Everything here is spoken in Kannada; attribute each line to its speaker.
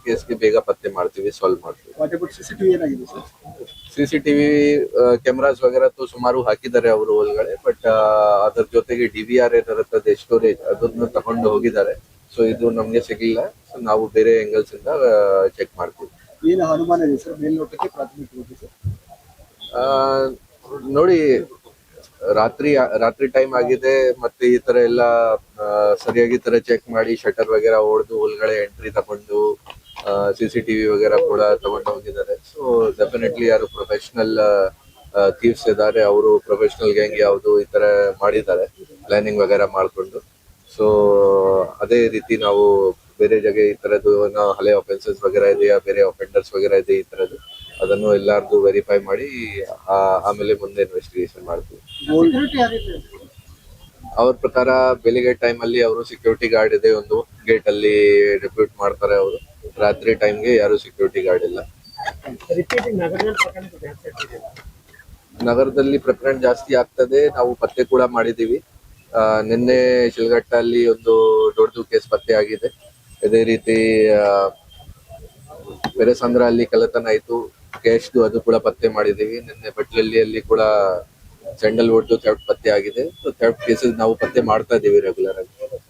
Speaker 1: ಕೇಸ್ಗೆ ಬೇಗ ಪತ್ತೆ ಮಾಡ್ತೀವಿ, ಸಾಲ್ವ್ ಮಾಡ್ತೀವಿ.
Speaker 2: ವಾಟ್ ಅಬೌಟ್ ಸಿಸಿಟಿವಿ ಏನಾಗಿದೆ ಸರ್?
Speaker 1: ಸಿಸಿಟಿವಿ ಕ್ಯಾಮ್ರಾಸ್ ವಗೇರಾ ಸುಮಾರು ಹಾಕಿದ್ದಾರೆ ಅವರು ಒಳಗಡೆ, ಬಟ್ ಅದ್ರ ಜೊತೆಗೆ DVR ಏನಿರುತ್ತದೆ ಸ್ಟೋರೇಜ್ ಅದನ್ನು ತಗೊಂಡು ಹೋಗಿದ್ದಾರೆ. ಸೊ ಇದು ನಮ್ಗೆ ಸಿಗ್ಲಿಲ್ಲ. ಸೊ ನಾವು ಬೇರೆ ಆಂಗಲ್ಸ್ ಇಂದ ಚೆಕ್ ಮಾಡ್ತೀವಿ.
Speaker 2: ಏನು ಅನುಮಾನ ಇದೆ ಸರ್ ಮೇಲ್ನೋಟಕ್ಕೆ ಪ್ರಾಥಮಿಕವಾಗಿ ಸರ್?
Speaker 1: ಆ, ನೋಡಿ, ರಾತ್ರಿ ಟೈಮ್ ಆಗಿದೆ, ಮತ್ತೆ ಈ ತರ ಎಲ್ಲ ಸರಿಯಾಗಿ ತರ ಚೆಕ್ ಮಾಡಿ ಶಟರ್ ವಗೇರಾ ಹೊಡೆದು ಒಳಗಡೆ ಎಂಟ್ರಿ ತಗೊಂಡು CCTV ವಗೇರಾ ಕೂಡ ತಗೊಂಡು ಹೋಗಿದ್ದಾರೆ. ಸೊ ಡೆಫಿನೆಟ್ಲಿ ಯಾರು ಪ್ರೊಫೆಷನಲ್ ಥೀವ್ಸ್ ಇದ್ದಾರೆ, ಅವರು ಪ್ರೊಫೆಷನಲ್ ಗ್ಯಾಂಗ್ ಯಾವುದು ಈ ತರ ಮಾಡಿದ್ದಾರೆ ಪ್ಲಾನಿಂಗ್ ವಗೇರಾ ಮಾಡ್ಕೊಂಡು. ಸೊ ಅದೇ ರೀತಿ ನಾವು ಬೇರೆ ಜಾಗ ಈ ತರದ್ದು ಹಳೆ ಅಫೆನ್ಸಸ್ ವಗೇರಾ ಇದೆಯಾ, ಬೇರೆ ಅಫೆಂಡರ್ಸ್ ವಗೇರಾ ಇದೆ ಈ ತರದ್ದು, ಅದನ್ನು ಎಲ್ಲಾರ್ದು ವೆರಿಫೈ ಮಾಡಿ ಆಮೇಲೆ ಮುಂದೆ ಇನ್ವೆಸ್ಟಿಗೇಷನ್ ಮಾಡ್ತೀವಿ. ಅವ್ರ ಪ್ರಕಾರ ಬೆಳಿಗ್ಗೆ ಟೈಮ್ ಅಲ್ಲಿ ಅವರು ಸೆಕ್ಯೂರಿಟಿ ಗಾರ್ಡ್ ಇದೆ, ಒಂದು ಗೇಟ್ ಅಲ್ಲಿ ಡೆಪ್ಯೂಟ್ ಮಾಡ್ತಾರೆ ಅವರು. ರಾತ್ರಿ ಟೈಮ್ಗೆ ಯಾರು ಸೆಕ್ಯೂರಿಟಿ ಗಾರ್ಡ್ ಇಲ್ಲ. ನಗರದಲ್ಲಿ ಪ್ರಕರಣ ಜಾಸ್ತಿ ಆಗ್ತದೆ, ನಾವು ಪತ್ತೆ ಕೂಡ ಮಾಡಿದೀವಿ. ನಿನ್ನೆ ಶಿಲ್ಘಟ್ಟ ಅಲ್ಲಿ ಒಂದು ದೊಡ್ಡದು ಕೇಸ್ ಪತ್ತೆ ಆಗಿದೆ. ಇದೇ ರೀತಿ ಬೆರೆಸಂದ್ರ ಅಲ್ಲಿ ಕಳ್ಳತನ ಆಯ್ತು, ಕ್ಯಾಶ್ದು ಅದು ಕೂಡ ಪತ್ತೆ ಮಾಡಿದೀವಿ. ನಿನ್ನೆ ಬಟ್ಲಳ್ಳಿಯಲ್ಲಿ ಕೂಡ ಸ್ಯಾಂಡಲ್ವುಡ್ ಥೆಫ್ಟ್ ಪತ್ತೆ ಆಗಿದೆ. ಸೊ ಥೆಫ್ಟ್ ಕೇಸಸ್ ನಾವು ಪತ್ತೆ ಮಾಡ್ತಾ ಇದೀವಿ ರೆಗ್ಯುಲರ್ ಆಗಿ.